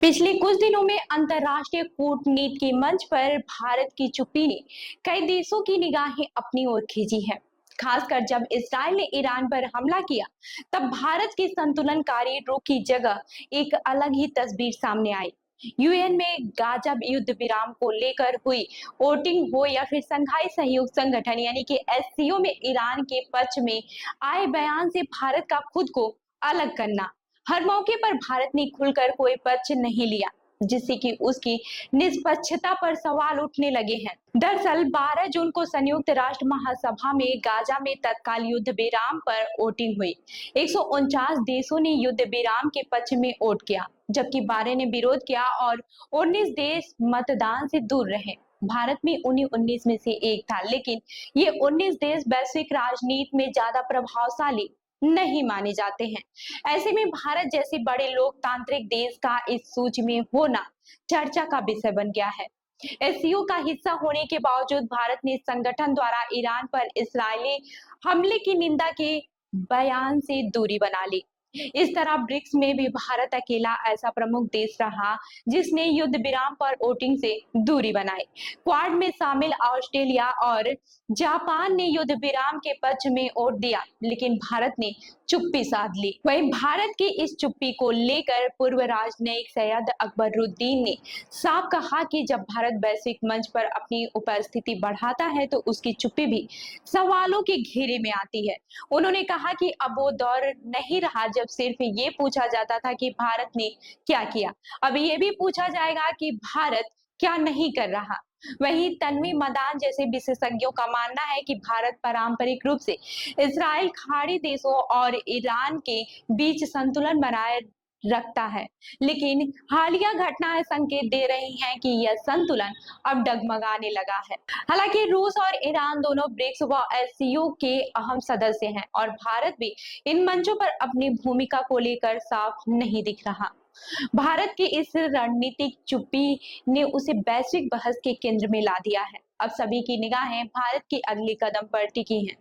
पिछले कुछ दिनों में अंतर्राष्ट्रीय कूटनीति के मंच पर भारत की चुप्पी ने कई देशों की निगाहें अपनी ओर खींची है। खासकर जब इसराइल ने ईरान पर हमला किया, तब भारत की संतुलनकारी रुख की जगह एक अलग ही तस्वीर सामने आई। यूएन में गाजा युद्ध विराम को लेकर हुई वोटिंग हो या फिर संघाई सहयोग संगठन यानी कि एससीओ में ईरान के पक्ष में आए बयान से भारत का खुद को अलग करना, हर मौके पर भारत ने खुलकर कोई पक्ष नहीं लिया, जिससे कि उसकी निष्पक्षता पर सवाल उठने लगे हैं। दरअसल 12 जून को संयुक्त राष्ट्र महासभा में गाजा में तत्काल युद्ध विराम पर वोटिंग हुई। 149 देशों ने युद्ध विराम के पक्ष में वोट किया, जबकि 12 ने विरोध किया और 19 देश मतदान से दूर रहे। भारत में उन्हीं 19 में से एक था, लेकिन ये 19 देश वैश्विक राजनीति में ज्यादा प्रभावशाली नहीं माने जाते हैं। ऐसे में भारत जैसे बड़े लोकतांत्रिक देश का इस सूची में होना चर्चा का विषय बन गया है। एससीओ का हिस्सा होने के बावजूद भारत ने संगठन द्वारा ईरान पर इस्राएली हमले की निंदा के बयान से दूरी बना ली। इस तरह ब्रिक्स में भी भारत अकेला ऐसा प्रमुख देश रहा जिसने युद्ध विराम पर वोटिंग से दूरी बनाई। क्वाड में शामिल ऑस्ट्रेलिया और जापान ने युद्ध विराम के पक्ष में वोट दिया, लेकिन भारत ने चुप्पी साध ली। वहीं भारत की इस चुप्पी को लेकर पूर्व राजनयिक सैयद अकबरुद्दीन ने साफ कहा कि जब भारत वैश्विक मंच पर अपनी उपस्थिति बढ़ाता है तो उसकी चुप्पी भी सवालों के घेरे में आती है। उन्होंने कहा कि अब वो दौर नहीं रहा जब सिर्फ ये पूछा जाता था कि भारत ने क्या किया, अब ये भी पूछा जाएगा कि भारत क्या नहीं कर रहा। वहीं तन्वी मदान जैसे विशेषज्ञों का मानना है कि भारत पारंपरिक रूप से इसराइल, खाड़ी देशों और ईरान के बीच संतुलन बनाए रखता है, लेकिन हालिया घटनाएं संकेत दे रही हैं कि यह संतुलन अब डगमगाने लगा है। हालांकि रूस और ईरान दोनों ब्रिक्स व एससीओ के अहम सदस्य हैं और भारत भी इन मंचों पर अपनी भूमिका को लेकर साफ नहीं दिख रहा। भारत की इस रणनीतिक चुप्पी ने उसे वैश्विक बहस के केंद्र में ला दिया है। अब सभी की निगाहें भारत के अगले कदम पर टिकी हैं।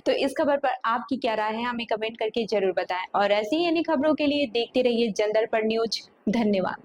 तो इस खबर पर आपकी क्या राय है, हमें कमेंट करके जरूर बताएं और ऐसी ही अन्य खबरों के लिए देखते रहिए जन दर्पण न्यूज। धन्यवाद।